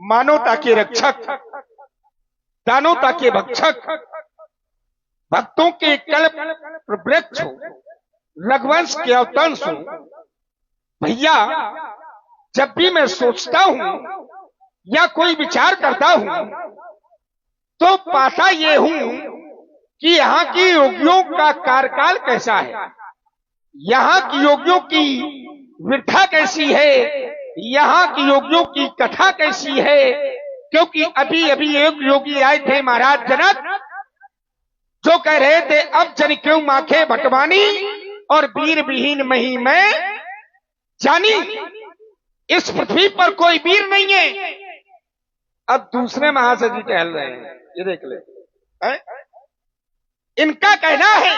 मानवता के रक्षक, दानवता के भक्षक, भक्तों के कल्प वृक्ष हो, रघुवंश के अवतंश हो। भैया जब भी मैं सोचता हूं या कोई विचार करता हूं तो पाता ये हूं कि यहाँ की योगियों का कार्यकाल कैसा है, यहाँ की योगियों की वृथा कैसी है, यहाँ की योगियों की कथा कैसी है। क्योंकि अभी अभी एक योगी आए थे महाराज जनक, जो कह रहे थे अब जन क्यों माखे भटवानी और वीर विहीन मही में जानी। इस पृथ्वी पर कोई वीर नहीं है। अब दूसरे महाशय जी टहल रहे हैं, ये देख ले है? इनका कहना है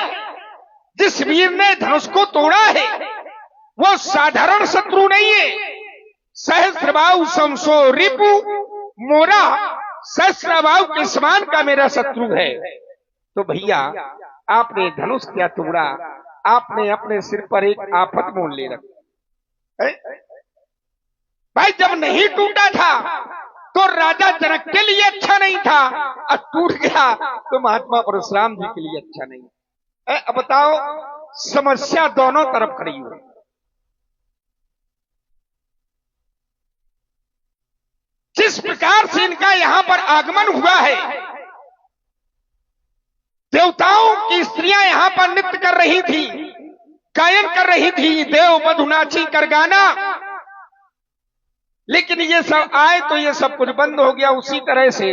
जिस वीर ने धनुष को तोड़ा है वो साधारण शत्रु नहीं है। सहस्त्रबाहु समसो रिपु मोरा, सहस्त्रबाहु के समान का मेरा शत्रु है। तो भैया आपने धनुष क्या तोड़ा, आपने अपने सिर पर एक आफत मोल ले रखी। भाई जब नहीं टूटा था तो राजा जनक के लिए अच्छा नहीं था, और टूट गया तो महात्मा परशुराम जी के लिए अच्छा नहीं। अब बताओ समस्या दोनों तरफ खड़ी हुई। जिस प्रकार से इनका यहां पर आगमन हुआ है, देवताओं की स्त्रियां यहां पर नृत्य कर रही थी, गायन कर रही थी, देव मधुनाची कर गाना, लेकिन ये सब आए तो ये सब कुछ बंद हो गया। उसी तरह से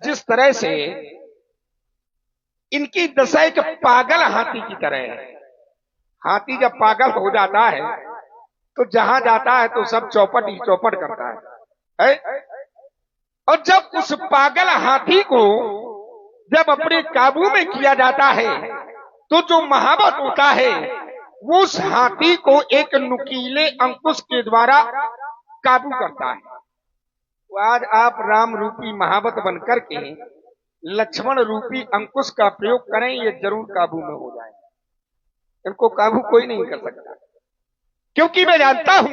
जिस तरह से इनकी दशा एक पागल हाथी की तरह है। हाथी जब पागल हो जाता है तो जहां जाता है तो सब चौपट ही चौपट करता है? और जब उस पागल हाथी को जब अपने काबू में किया जाता है तो जो महावत होता है वो उस हाथी को एक नुकीले अंकुश के द्वारा काबू करता है। तो आज आप राम रूपी महावत बनकर के लक्ष्मण रूपी अंकुश का प्रयोग करें, ये जरूर काबू में हो जाए। इनको काबू कोई नहीं कर सकता, क्योंकि मैं जानता हूं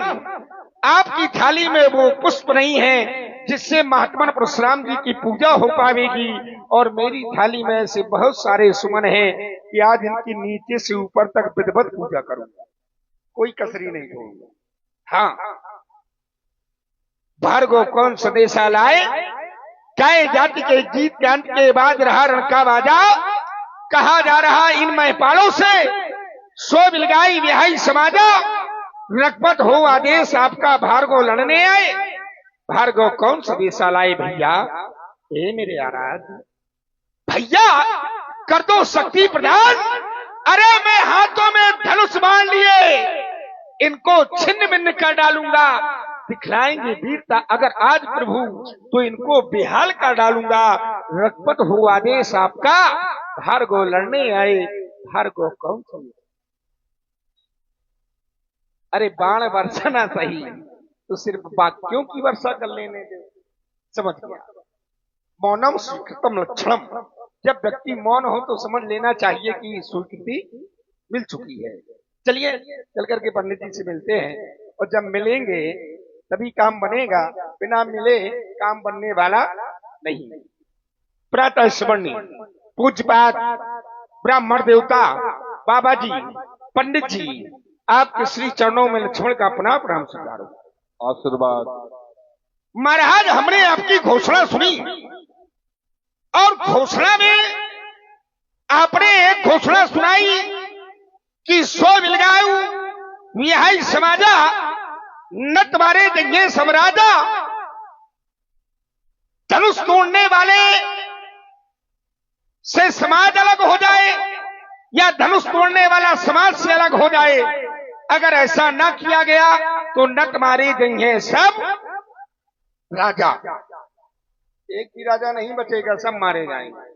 आपकी थाली में वो पुष्प नहीं है जिससे महात्मा परशुराम जी की पूजा हो पाएगी, और मेरी थाली में ऐसे बहुत सारे सुमन हैं कि आज इनकी नीचे से ऊपर तक विधिवत पूजा करूंगा, कोई कसरी नहीं छोड़ूंगा। हाँ, भार्गव कौन संदेशा लाए, गाय जाति के गीत के अंत के बाद रहा रण का बाजा, कहा जा रहा इन महिपालों से सो बिलगाई विहाई समाजा, रघुपत हो आदेश आपका भार्गव लड़ने आए। भार्गव कौन संदेशा लाए भैया, ए मेरे आराध भैया कर दो शक्ति प्रदान। अरे मैं हाथों में धनुष बांध लिए इनको छिन्न भिन्न कर डालूंगा, दिखलाएंगे वीरता अगर आज प्रभु तो इनको बेहाल कर डालूंगा। रघुपत हो आदेश आपका भार्गव लड़ने आए। भार्गव कौन सा, अरे बाण वर्षा ना सही तो सिर्फ वाक्यों की वर्षा कर लेने दे। समझ गया? मौनम स्वीकृतम लक्षणम, जब व्यक्ति मौन हो तो समझ लेना चाहिए कि स्वीकृति मिल चुकी है। चलिए चल करके पंडित जी से मिलते हैं, और जब मिलेंगे तभी काम बनेगा, बिना मिले काम बनने वाला नहीं। प्रातः स्मरणीय पूज्यपाद ब्राह्मण देवता बाबा जी, पंडित जी, आपके श्री चरणों में लक्ष्मण का पुनः प्रणाम स्वीकारो। आशीर्वाद। महाराज हमने आपकी घोषणा सुनी, और घोषणा में आपने एक घोषणा सुनाई कि सो बिलगायु विहाई समाजा, न तुम्हारे जंगे समराजा। धनुष तोड़ने वाले से समाज अलग हो जाए या धनुष तोड़ने वाला समाज से अलग हो जाए, अगर ऐसा ना किया गया तो न तुम्हारे जंगे सब राजा, एक भी राजा नहीं बचेगा, सब मारे जाएंगे।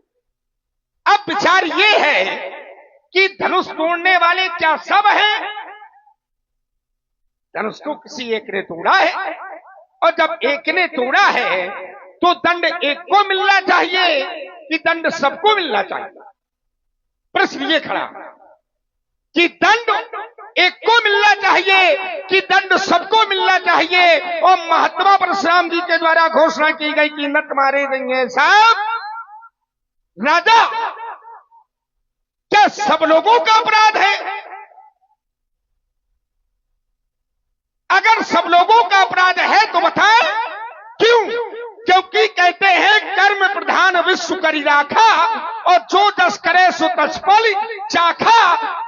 अब विचार ये है कि धनुष तोड़ने वाले क्या सब हैं? धनुष तो किसी एक ने तोड़ा है, और जब एक ने तोड़ा है तो दंड एक को मिलना चाहिए कि दंड सबको मिलना चाहिए? प्रश्न ये खड़ा। कि दंड एक को मिलना चाहिए, कि दंड सबको मिलना चाहिए। और महात्मा परशुराम जी के द्वारा घोषणा की गई कि नट मारे जाएंगे। साहब राजा क्या सब लोगों का अपराध है? अगर सब लोगों का अपराध है तो बताएं क्यों? क्योंकि कहते हैं कर्म प्रधान विश्व करी राखा, और जो जस करे सो तस फल चाखा।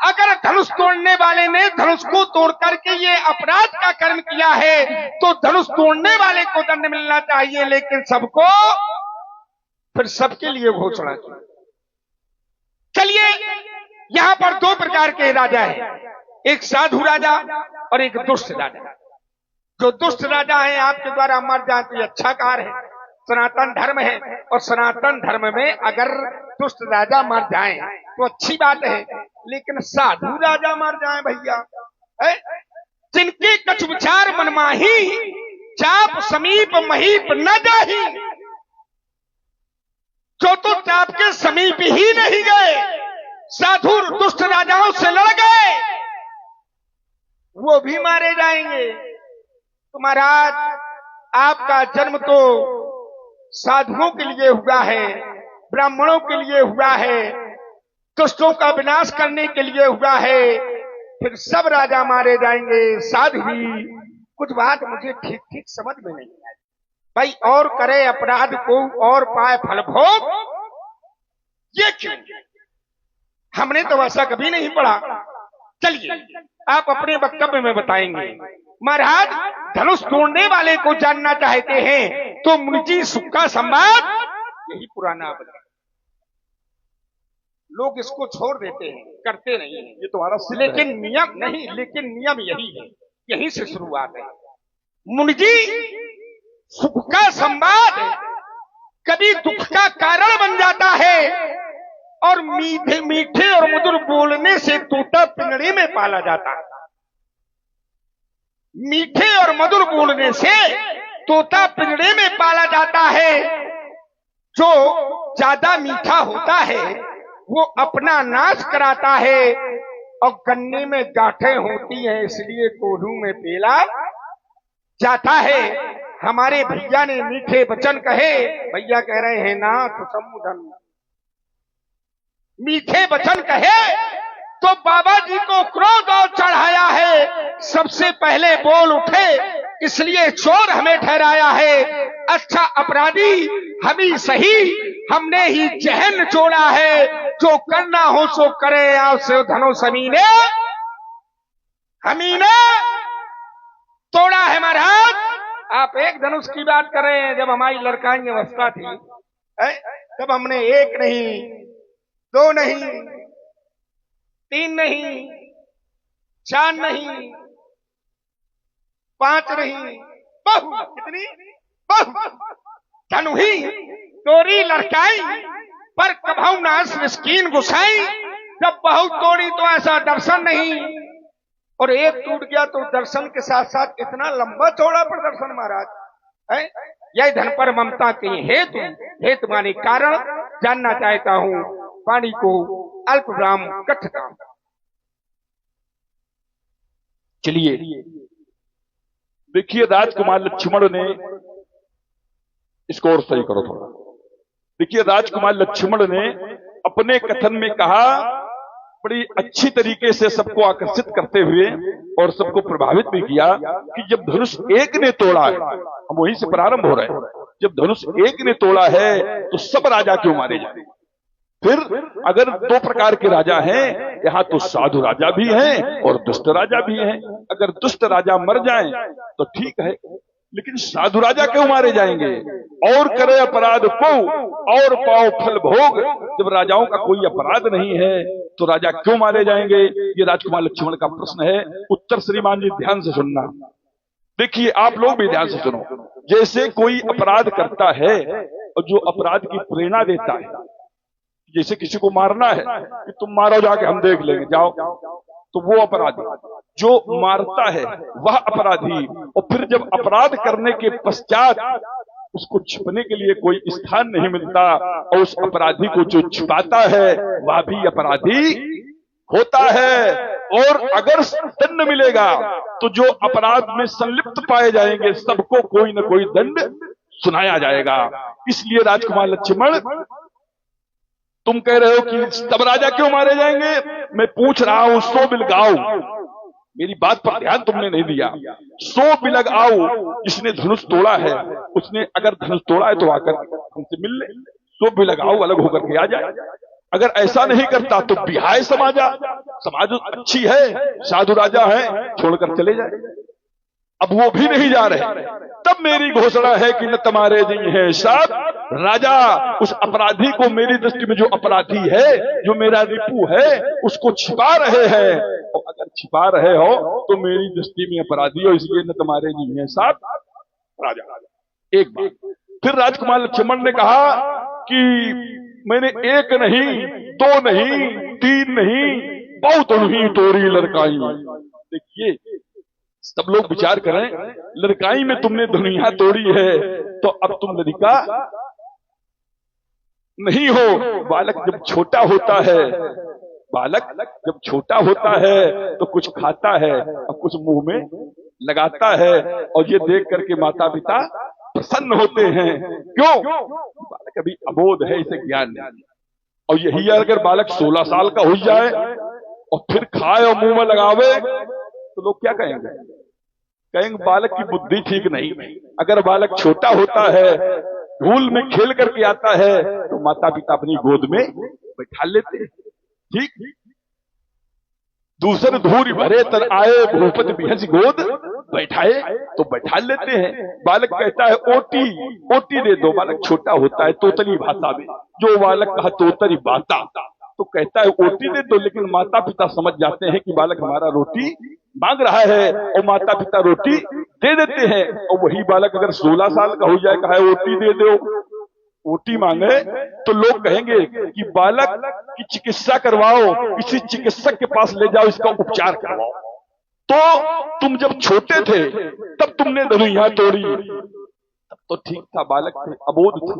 अगर धनुष तोड़ने वाले ने धनुष को तोड़ करके ये अपराध का कर्म किया है तो धनुष तोड़ने वाले को दंड मिलना चाहिए, लेकिन सबको फिर सबके लिए घोषणा की। चलिए यहां पर दो प्रकार के राजा हैं, एक साधु राजा और एक दुष्ट राजा। जो दुष्ट राजा है आपके द्वारा मर जाए तो अच्छा कार्य है, सनातन धर्म है, और सनातन धर्म में अगर दुष्ट राजा मर जाए तो अच्छी बात है। लेकिन साधु राजा मर जाए भैया, जिनके कछु विचार मनमाही, चाप समीप महीप न जाही, जो तो चाप के समीप ही नहीं गए, साधु दुष्ट राजाओं से लड़ गए, वो भी मारे जाएंगे। तो महाराज आपका जन्म तो साधुओं के लिए हुआ है, ब्राह्मणों के लिए हुआ है, दुष्टों का विनाश करने के लिए हुआ है, फिर सब राजा मारे जाएंगे, साधु भी। कुछ बात मुझे ठीक ठीक समझ में नहीं आई भाई। और करे अपराध को और पाए फल भोग, ये क्यों? हमने तो ऐसा कभी नहीं पढ़ा। चलिए आप अपने वक्तव्य में बताएंगे। महाराज धनुष तोड़ने वाले को जानना चाहते हैं तो मुनिजी सुख का संवाद, यही पुराना बता। लोग इसको छोड़ देते हैं, करते नहीं है, ये तुम्हारा लेकिन नियम नहीं, लेकिन नियम यही है, यहीं से शुरुआत है। मुनिजी सुख का संवाद कभी दुख का कारण बन जाता है, और मीठे मीठे और मधुर बोलने से तोता पिंजड़े में पाला जाता है। मीठे और मधुर बोलने से तोता पिंजड़े में पाला जाता है। जो ज्यादा मीठा होता है वो अपना नाश कराता है, और गन्ने में गांठें होती हैं इसलिए कोल्हू में पेला जाता है। हमारे भैया ने मीठे वचन कहे, भैया कह रहे हैं ना तो संबोधन, मीठे वचन कहे तो बाबा जी को क्रोध और चढ़ाया है। सबसे पहले बोल उठे इसलिए चोर हमें ठहराया है। अच्छा अपराधी हम ही सही, हमने ही जहन जोड़ा है। जो करना हो सो करे, आपसे धनो समीने हमीने तोड़ा है। महाराज आप एक धनुष की बात करें, जब हमारी लड़काई अवस्था थी तब हमने एक नहीं, दो नहीं, तीन नहीं, चार नहीं, पांच नहीं, बहु कितनी बहु धनु ही तोरी लड़काई, पर कभऊ नास मिस्कीन गुसाई। जब बहुत तोड़ी तो ऐसा दर्शन नहीं, और एक टूट गया तो दर्शन के साथ साथ इतना लंबा चौड़ा प्रदर्शन। महाराज यह धन पर ममता की हेतु माने कारण जानना चाहता हूं। पानी को अल्प विराम कथता। चलिए देखिए, राजकुमार लक्ष्मण ने इसको और सही करो थोड़ा। देखिए राजकुमार लक्ष्मण ने अपने कथन में कहा, बड़ी अच्छी तरीके से सबको आकर्षित करते हुए और सबको प्रभावित भी किया कि जब धनुष एक ने तोड़ा है, हम वहीं से प्रारंभ हो रहे हैं, जब धनुष एक ने तोड़ा है तो सब राजा क्यों मारे जाए। फिर अगर दो प्रकार के राजा हैं, यहाँ तो साधु राजा भी हैं और दुष्ट राजा भी हैं। अगर दुष्ट राजा मर जाएं तो ठीक है, लेकिन साधु राजा क्यों मारे जाएंगे। और करे अपराध को और पाओ फल भोग, जब राजाओं का कोई अपराध नहीं है तो राजा क्यों मारे जाएंगे। ये राजकुमार लक्ष्मण का प्रश्न है। उत्तर श्रीमान जी ध्यान से सुनना। देखिए आप लोग भी ध्यान से सुनो। जैसे कोई अपराध करता है और जो अपराध की प्रेरणा देता है, जैसे किसी को मारना है कि तुम मारो जाके हम देख लेंगे, जाओ, तो वो अपराधी। जो मारता है वह अपराधी। और फिर जब अपराध करने के पश्चात उसको छिपने के लिए कोई स्थान नहीं मिलता और उस अपराधी को जो छिपाता है वह भी अपराधी होता है, और अगर दंड मिलेगा तो जो अपराध में संलिप्त पाए जाएंगे सबको कोई न कोई दंड सुनाया जाएगा। इसलिए राजकुमार लक्ष्मण, तुम कह रहे हो कि सब राजा क्यों मारे जाएंगे, मैं पूछ रहा हूं, सो बिलगाओ, मेरी बात पर ध्यान तुमने नहीं दिया। सो बिलग आओ, जिसने धनुष तोड़ा है उसने अगर धनुष तोड़ा है तो आकर हमसे मिल ले। सो बिलग आओ, अलग होकर के आ जाए। अगर ऐसा नहीं करता तो बिहाय समाज अच्छी है, साधु राजा है, छोड़कर चले जाए। अब वो भी नहीं जा रहे, तब मेरी घोषणा है कि न तुम्हारे नहीं है साहब, राजा उस अपराधी को, मेरी दृष्टि में जो अपराधी है, जो मेरा रिपु है, उसको छिपा रहे हैं। और अगर छिपा रहे हो तो मेरी दृष्टि में अपराधी हो, इसलिए न तुम्हारे नहीं है साहब राजा। एक बात फिर राजकुमार लक्ष्मण ने कहा कि मैंने एक नहीं, दो नहीं, तीन नहीं, बहुत नहीं तोरी लड़काई। देखिए, सब लोग विचार करें, लड़काई में तुमने दुनिया तोड़ी है तो अब तुम लड़का नहीं हो। बालक जब छोटा होता है, बालक जब छोटा होता है तो कुछ खाता है और कुछ मुंह में लगाता है, और ये देख करके माता पिता प्रसन्न होते हैं। क्यों? बालक अभी अबोध है, इसे ज्ञान नहीं। और यही अगर बालक 16 साल का हो जाए और फिर खाए और मुंह में लगावे तो लोग क्या कहेंगे? कहेंगे बालक की बुद्धि ठीक नहीं। अगर बालक छोटा होता है, धूल में खेल करके आता है, तो माता पिता अपनी गोद में बैठा लेते हैं। ठीक, दूसरे धूरी भरे तर आए, भूपति बिहस गोद बैठाए, तो बैठा लेते हैं। बालक कहता है ओटी, ओटी दे दो। बालक छोटा होता है, तोतली भाषा में जो बालक कहा तोतली बाता, तो कहता है ओटी दे दो। लेकिन माता पिता समझ जाते हैं कि बालक हमारा रोटी मांग रहा है, और माता पिता रोटी दे देते हैं। और वही बालक अगर 16 साल का हो जाए, कहा ओटी दे दो, ओटी मांगे, तो लोग कहेंगे कि बालक की चिकित्सा करवाओ, किसी चिकित्सक के पास ले जाओ, इसका उपचार करवाओ। तो तुम जब छोटे थे तब तुमने धनुइया तोड़ी, तब तो ठीक था, बालक थे, अबोध थे।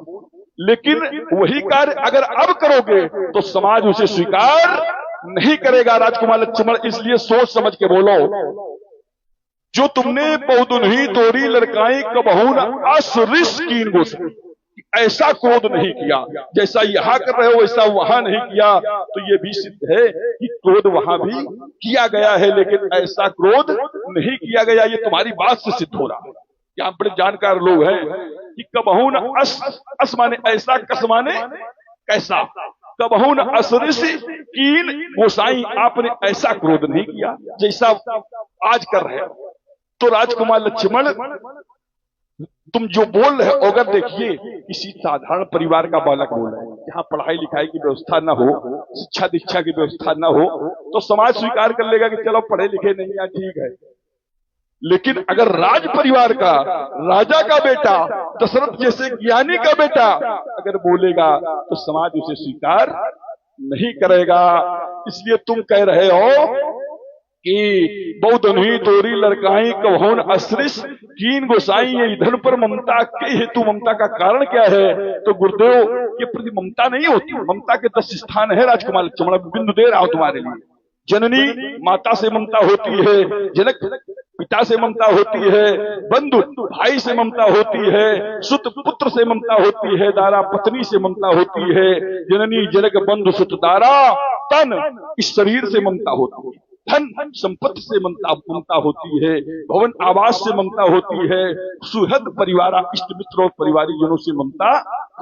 लेकिन वही कार्य अगर अब करोगे तो समाज उसे स्वीकार नहीं करेगा। राजकुमार लक्ष्मण, इसलिए सोच समझ के बोलो। जो तुमने बहुदुनही तोरी लड़काई कबहू न असरिस कीन गोस, ऐसा क्रोध नहीं किया जैसा यहां कर रहे हो, वैसा वहां नहीं किया। तो ये भी सिद्ध है कि क्रोध वहां भी किया गया है, लेकिन ऐसा क्रोध नहीं किया गया। ये तुम्हारी बात से सिद्ध हो रहा है। यहाँ बड़े जानकार लोग हैं कि कबहू न अस माने ऐसा, कस माने कैसा, कबहू न असरिस कीन गोसाई, आपने ऐसा क्रोध नहीं किया जैसा आज कर रहे हो। तो राजकुमार लक्ष्मण, तुम जो बोल रहे हो, अगर देखिए किसी साधारण परिवार का बालक बोल रहा है, जहां पढ़ाई लिखाई की व्यवस्था न हो, शिक्षा दीक्षा की व्यवस्था न हो, तो समाज स्वीकार कर लेगा कि चलो पढ़े लिखे नहीं है, ठीक है। लेकिन अगर राज परिवार का, राजा का बेटा, दशरथ जैसे ज्ञानी का बेटा अगर बोलेगा तो समाज उसे स्वीकार नहीं करेगा। इसलिए तुम कह रहे हो कि बहुदुनही तोरी लड़काई कबहून असरिस कीन गोसाई, ये इधर पर ममता के हेतु, ममता का कारण क्या है? तो गुरुदेव के प्रति ममता नहीं होती। ममता के 10 स्थान है राजकुमार लक्ष्मण, बिंदु दे रहा हूं तुम्हारे लिए। जननी माता से ममता होती है, जनक पिता से ममता होती है, बंधु भाई से ममता होती है, सुत पुत्र से ममता होती है, दारा पत्नी से ममता होती है। जननी जनक बंधु सुत दारा, तन इस शरीर से ममता होती है, धन संपत्ति से ममता होती है, भवन आवास से ममता होती है, सुहृद परिवार इष्ट मित्र और परिवारी जनों से ममता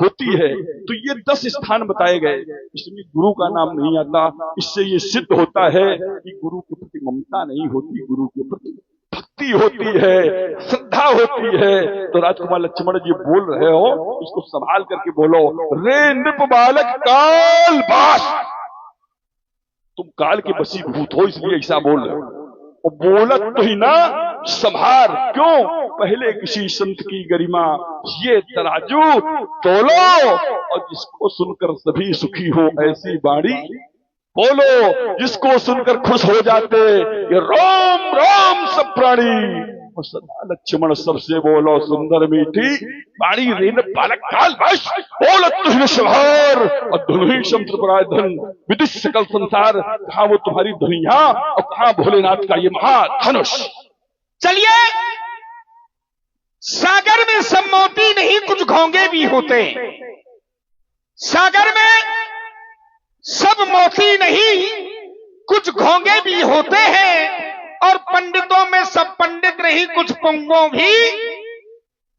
होती है। तो ये 10 स्थान बताए गए, इसमें गुरु का नाम नहीं आता। इससे ये सिद्ध होता है कि गुरु के प्रति ममता नहीं होती, गुरु के प्रति भक्ति होती है, श्रद्धा होती है। तो राजकुमार लक्ष्मण जी बोल रहे हो, इसको संभाल करके बोलो। रे नृप बालक काल बास, तुम काल के बसीभूत हो, इसलिए ऐसा बोल रहे हो। और बोलत तो ही ना संभार, क्यों? पहले किसी संत की गरिमा ये तराजू तोलो, और जिसको सुनकर सभी सुखी हो ऐसी बाणी बोलो, जिसको सुनकर खुश हो जाते ये राम राम सब प्राणी। और सदा लक्ष्मण सबसे बोलो सुंदर मीठी बाड़ी रेन बालक काल वश बोलत तुझने शहर और धुनुही समुद्र पर धन विदिश सकल संसार। कहाँ वो तुम्हारी धुनिया और कहाँ भोलेनाथ का ये महाधनुष। चलिए, सागर में सब मोती नहीं, कुछ घोंगे भी होते हैं। सागर में सब मोती नहीं, कुछ घोंगे भी होते हैं। और पंडितों में सब पंडित नहीं, कुछ पुंगों भी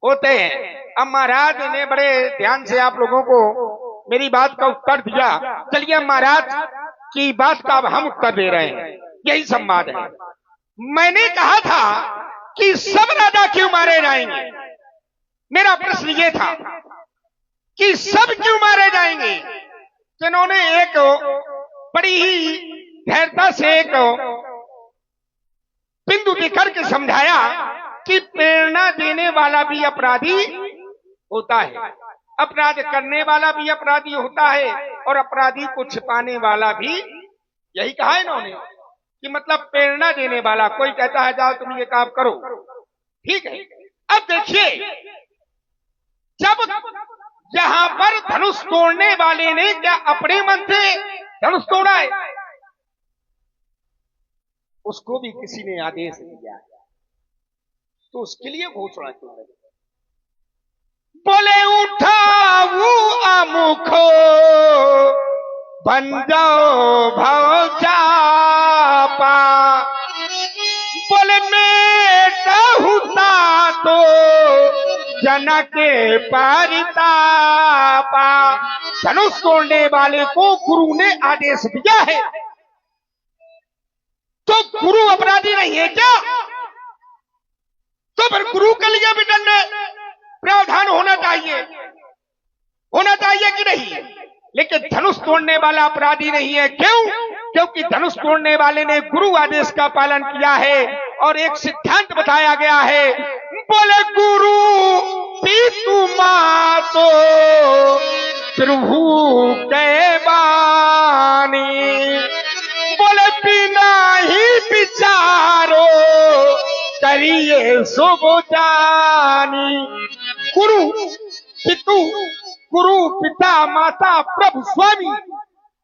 होते हैं। अब महाराज ने बड़े ध्यान से आप लोगों को मेरी बात का उत्तर दिया। चलिए, महाराज की बात का अब हम उत्तर दे रहे हैं। यही संवाद है। मैंने कहा था कि सब राजा क्यों मारे जाएंगे। मेरा प्रश्न ये था कि सब क्यों मारे जाएंगे। जिन्होंने एक बड़ी ही धैर्यता से एक बिंदु देकर के समझाया कि प्रेरणा देने वाला भी अपराधी होता है, अपराध करने वाला भी अपराधी होता है, और अपराधी को छिपाने वाला भी। यही कहा है इन्होंने कि मतलब प्रेरणा देने वाला, कोई कहता है जाओ तुम ये काम करो, ठीक है। अब देखिए, जब यहां पर धनुष तोड़ने वाले ने क्या अपने मन से धनुष तोड़ा है? उसको भी किसी ने आदेश दिया है, तो उसके लिए घोषणा क्यों लगी? बोले उठाऊ अमुखो बन जाओ भाव चापा। बोले मेटा हुता तो जना के परितापा। धनुष तोड़ने वाले को गुरु ने आदेश दिया है, तो गुरु अपराधी नहीं है क्या? तो फिर गुरु के लिए भी दंड प्रावधान होना चाहिए कि नहीं? लेकिन धनुष तोड़ने वाला अपराधी नहीं है। क्यों? क्योंकि धनुष तोड़ने वाले ने गुरु आदेश का पालन किया है, और एक सिद्धांत बताया गया है। बोले गुरु पीतु मातो प्रभु के बानी। बोले बिना ही विचारो करिए शुभ जानी। गुरु पिता माता प्रभु स्वामी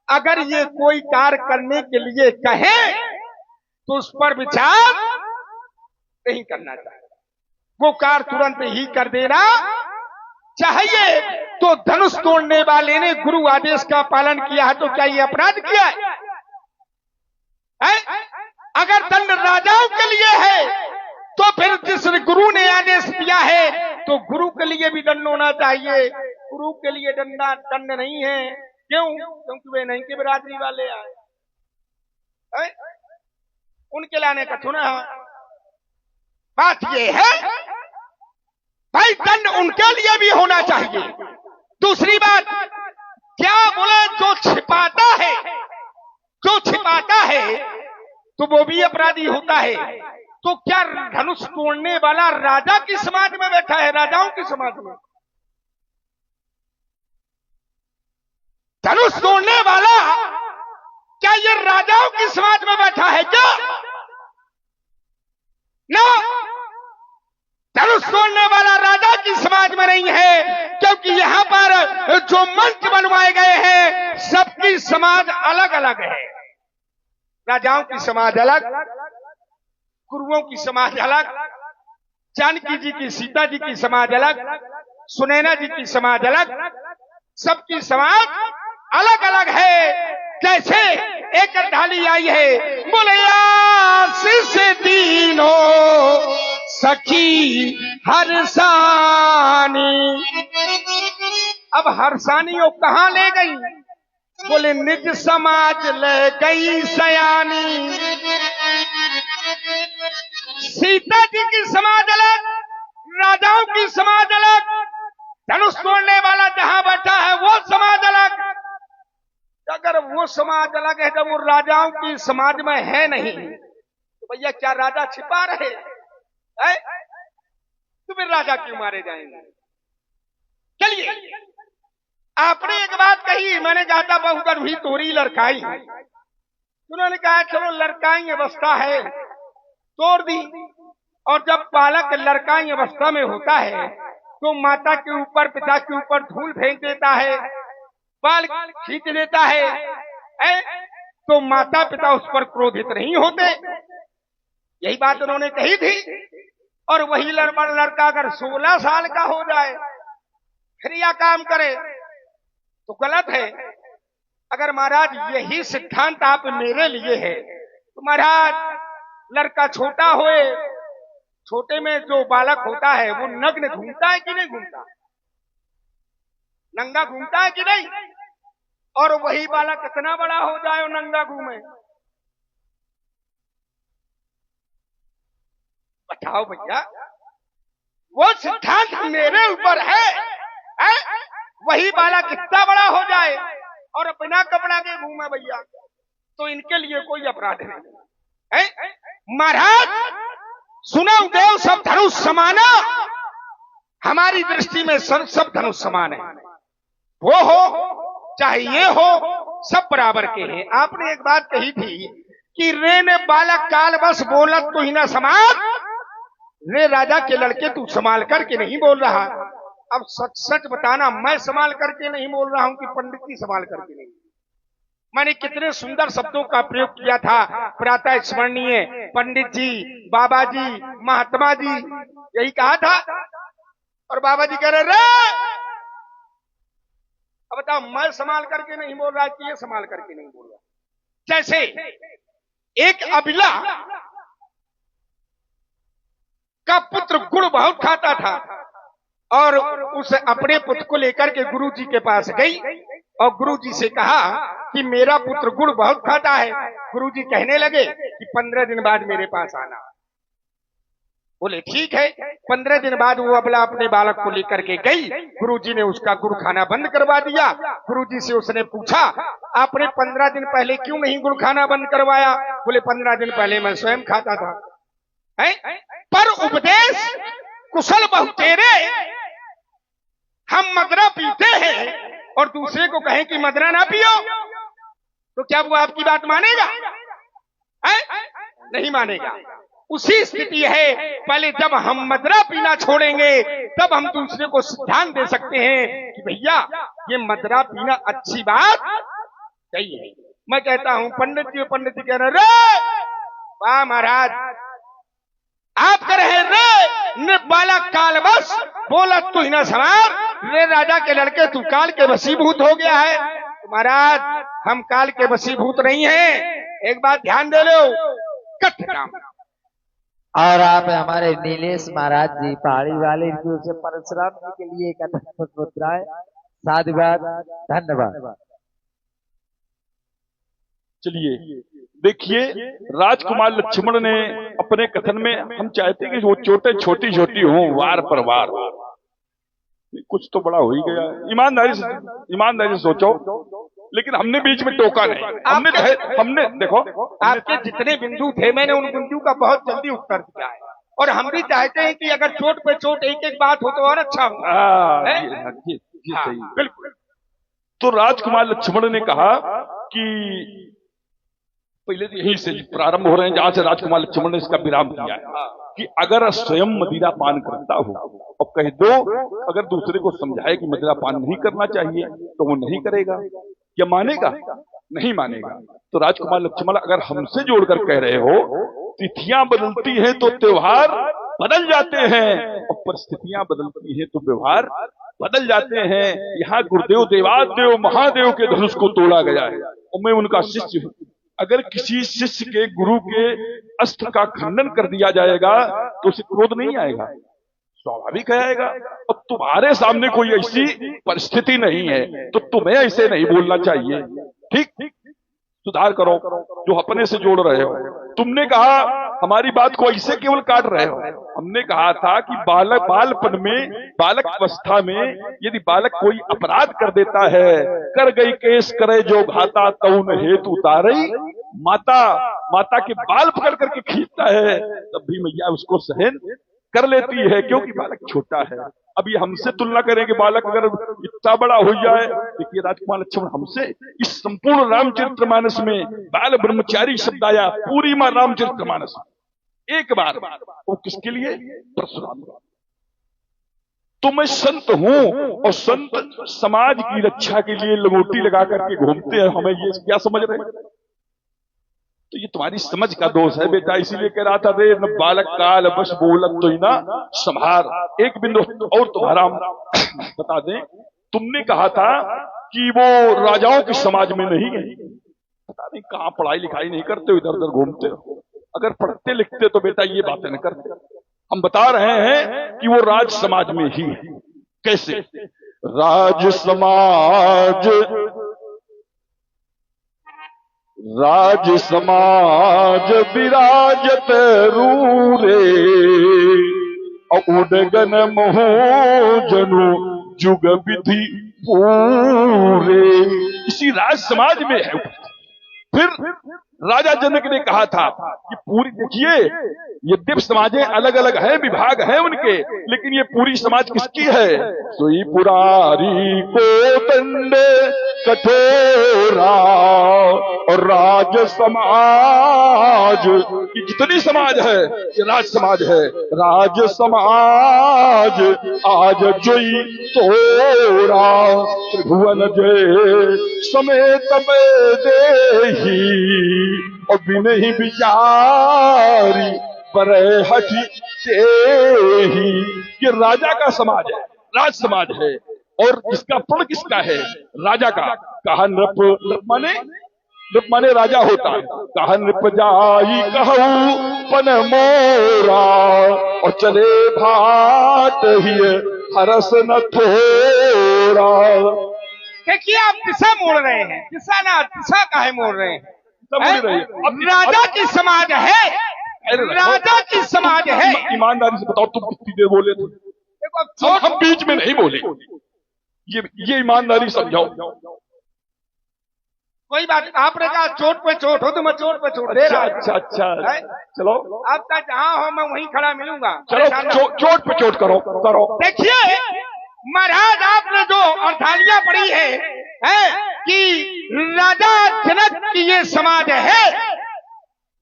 अगर ये कोई कार्य करने के लिए कहे तो उस पर विचार नहीं करना चाहिए, वो कार्य तुरंत ही कर देना चाहिए। तो धनुष तोड़ने वाले ने गुरु आदेश का पालन किया है, तो क्या ये अपराध किया है? अगर दंड राजाओं के लिए है, तो फिर जिस गुरु ने आदेश दिया है तो गुरु के लिए भी दंड होना चाहिए। गुरु के लिए दंड नहीं है। क्यों? क्योंकि वे नहीं के बिरादरी वाले आए, उनके लाने का चुना। बात ये है भाई, दंड उनके लिए भी होना चाहिए। दूसरी बात क्या बोले, जो छिपाता है तो वो भी अपराधी होता है। तो क्या धनुष तोड़ने वाला राजा की समाज में बैठा है? राजाओं की समाज में धनुष तोड़ने वाला क्या ये राजाओं की समाज में बैठा है क्या? ना, धनुष तोड़ने वाला राजा की समाज में नहीं है, क्योंकि यहां पर जो मंच बनवाए गए हैं सबकी समाज अलग अलग है। राजाओं की समाज अलग, गुरुओं की समाज अलग, जानकी जी की, सीता जी की समाज अलग, सुनैना जी की समाज अलग, सबकी समाज अलग अलग है। जैसे एक ढाली आई है, बोले आशीष दीनो सखी हरसानी। अब हरसानी वो कहां ले गई? बोले निज समाज ले गई सयानी। सीता जी की समाज अलग, राजाओं की समाज अलग, धनुष तोड़ने वाला जहां बैठा है वो समाज अलग। अगर वो समाज अलग है जब वो राजाओं की समाज में है नहीं, तो भैया क्या राजा छिपा रहे हैं? तो फिर राजा क्यों मारे जाएंगे? चलिए, आपने एक बात कही, मैंने कहा था बहु गर्भी तोरी लड़काई। उन्होंने कहा चलो लड़काई अवस्था है, तोड़ दी। और जब बालक लड़काई अवस्था में होता है तो माता के ऊपर, पिता के ऊपर धूल फेंक देता है, बाल खींच देता है, तो माता पिता उस पर क्रोधित नहीं होते। यही बात उन्होंने कही थी। और वही लड़का अगर 16 साल का हो जाए फिर यह काम करे तो गलत है। अगर महाराज यही सिद्धांत आप मेरे लिए है तो महाराज लड़का छोटा होए, छोटे में जो बालक होता है वो नग्न घूमता है कि नहीं घूमता, नंगा घूमता है कि नहीं? और वही बालक कितना बड़ा हो जाए और नंगा घूमे, बताओ भैया। वो सिद्धांत मेरे ऊपर है? वही बालक कितना बड़ा हो जाए और बिना कपड़ा के घूमे भैया, तो इनके लिए कोई अपराध नहीं है। महाराज सुनो, देव सब धनुष समाना, हमारी दृष्टि में सब धनुष समान है। वो हो चाहे ये हो, सब बराबर के हैं। आपने एक बात कही थी कि रे ने बालक काल बस बोलत तो ही ना समाज, रे राजा के लड़के तू संभाल करके नहीं बोल रहा। अब सच सच बताना, मैं संभाल करके नहीं बोल रहा हूं कि पंडित जी संभाल करके नहीं। मैंने कितने सुंदर शब्दों का प्रयोग किया था, प्रातः स्मरणीय, पंडित जी, बाबा जी, महात्मा जी, यही कहा था। और बाबा जी कह रहे रे, अब बताओ मैं संभाल करके नहीं बोल रहा कि ये संभाल करके नहीं बोल रहा। जैसे एक अबिला का पुत्र गुड़ बहुत खाता था और उस अपने पुत्र को लेकर के गुरुजी के पास गई और गुरुजी से कहा कि मेरा पुत्र गुड़ बहुत खाता है। गुरुजी कहने लगे कि 15 दिन बाद मेरे पास आना। बोले ठीक है। 15 दिन बाद वो अबला अपने बालक को लेकर के गई, गुरुजी ने उसका गुड़ खाना बंद करवा दिया। गुरुजी से उसने पूछा आपने 15 दिन पहले क्यों नहीं गुड़ खाना बंद करवाया? बोले 15 दिन पहले मैं स्वयं खाता था। है? पर उपदेश कुशल बहु तेरे, हम मदरा पीते हैं और दूसरे को कहें कि मदरा ना पियो तो क्या वो आपकी बात मानेगा? है? नहीं मानेगा। उसी स्थिति है, पहले जब हम मदरा पीना छोड़ेंगे तब हम दूसरे को सिद्धांत दे सकते हैं कि भैया ये मदरा पीना अच्छी बात नहीं है। मैं कहता हूं पंडित जी कह रहे रे वाह महाराज, आप कह रहे रे ने बाला काल बस बोला तू ही ना सवार, रे राजा के लड़के तू काल के वशीभूत हो गया है। महाराज हम काल के वशीभूत नहीं हैं, एक बात ध्यान दे लो। कट काम। और आप हमारे नीलेश महाराज जी पहाड़ी वाले से परशुराम जी के लिए एक अद्भुत मुद्राएं, साधुवाद, धन्यवाद। चलिए देखिए, राजकुमार लक्ष्मण ने अपने कथन में, हम चाहते कि वो चोटें छोटी छोटी हों, वार पर वार, कुछ तो बड़ा हो ही गया। ईमानदारी से सोचो, लेकिन हमने बीच में टोका नहीं। हमने देखो आपके जितने बिंदु थे मैंने उन बिंदु का बहुत जल्दी उत्तर दिया है और हम भी चाहते हैं कि अगर चोट पे चोट एक एक बात हो तो और अच्छा हो। सही, बिल्कुल। तो राजकुमार लक्ष्मण ने कहा कि पहले तो यहीं से प्रारंभ हो रहे हैं जहां से राजकुमार लक्ष्मण ने इसका विराम किया है कि अगर स्वयं मदिरा पान करता हो और कह दो, अगर दूसरे को समझाए कि मदिरा पान नहीं करना चाहिए तो वो नहीं करेगा, क्या मानेगा? नहीं मानेगा। तो राजकुमार लक्ष्मण अगर हमसे जोड़कर कह रहे हो तिथियां बदलती हैं तो त्योहार बदल जाते हैं और परिस्थितियां बदलती हैं तो व्यवहार बदल जाते हैं। यहाँ गुरुदेव देवादेव महादेव के धनुष को तोड़ा गया है और मैं उनका शिष्य हूं। अगर किसी शिष्य के गुरु के अस्त्र का खंडन कर दिया जाएगा तो उसे क्रोध नहीं आएगा, स्वाभाविक आएगा। अब तुम्हारे सामने कोई ऐसी परिस्थिति नहीं है तो तुम्हें ऐसे नहीं बोलना चाहिए। ठीक, सुधार करो जो अपने से जोड़ रहे हो। तुमने कहा हमारी बात को ऐसे केवल काट रहे हो। हमने कहा था कि बालपन में, बालक अवस्था में यदि बालक कोई अपराध कर देता है, कर गई केस करे जो घाता तौन हेतु उतारई, माता के बाल पकड़ करके खींचता है तब भी मैया उसको सहन कर लेती है क्योंकि बालक छोटा है। अब ये हमसे तुलना करें कि बालक अगर इतना बड़ा हो जाए। देखिए राजकुमार लक्ष्मण हमसे इस संपूर्ण रामचरितमानस में बाल ब्रह्मचारी शब्द आया, पूरी मां रामचरितमानस एक बार, वो किसके लिए? परशुराम। तो मैं संत हूं और संत समाज की रक्षा के लिए लंगोटी लगा करके घूमते हैं, हमें ये क्या समझ रहे हैं? तो ये तुम्हारी समझ का दोष है बेटा। इसीलिए कह रहा था रे न बालक काल बस बोलत तो ही ना संभार। एक बिंदु और तुम्हारा हम बता दें, तुमने कहा था कि वो राजाओं के समाज में नहीं है। पता नहीं कहाँ पढ़ाई लिखाई नहीं करते हो, इधर उधर घूमते हो। अगर पढ़ते लिखते तो बेटा ये बातें न करते। हम बता रहे हैं कि वो राज समाज में ही है। कैसे? राज समाज, राज समाज विराजत रूरे उडगन मोह जनु जुग विधि पूरे। इसी राज समाज में है। फिर राजा जनक ने कहा था कि पूरी, देखिए यद्यप समाजें अलग अलग हैं, विभाग हैं उनके, लेकिन ये पूरी समाज किसकी है? सोई पुरारी को दंड कठोरा और राज समाज, ये जितनी समाज है ये राज समाज है। राज समाज आज जोई तोरा त्रिभुवन जय समेत में देही और बिनहि विचारी पर हठी ही। ये राजा का समाज है, राज समाज है। और इसका फल किसका है? राजा का। कहा नृप, नृप माने राजा होता है। कहा नृप जाई कहूं पन मोरा और चले भाट ही हरस न थोरा। देखिए आप दिशा मोड़ रहे हैं, दिशा ना दिशा काहे मोड़ रहे हैं? राजा की समाज है, राजा की समाज है। ईमानदारी से बताओ तुम कितनी देर बोले थे? देखो हम बीच में नहीं बोले, ये ईमानदारी समझाओ। कोई बात, आपने कहा चोट पे चोट हो तो मैं चोट पे चोट दे रहा हूं। अच्छा चलो, आपका जहां हो मैं वहीं खड़ा मिलूंगा। चलो चोट पे चोट करो। देखिए महाराज, आपने जो अर्थालियां पढ़ी है कि राजा जनक की ये समाज है।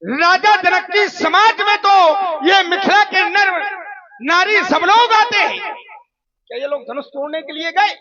राजा जनक की समाज में तो ये मिथिला के नर नारी सब लोग आते हैं। क्या ये लोग धनुष तोड़ने के लिए गए?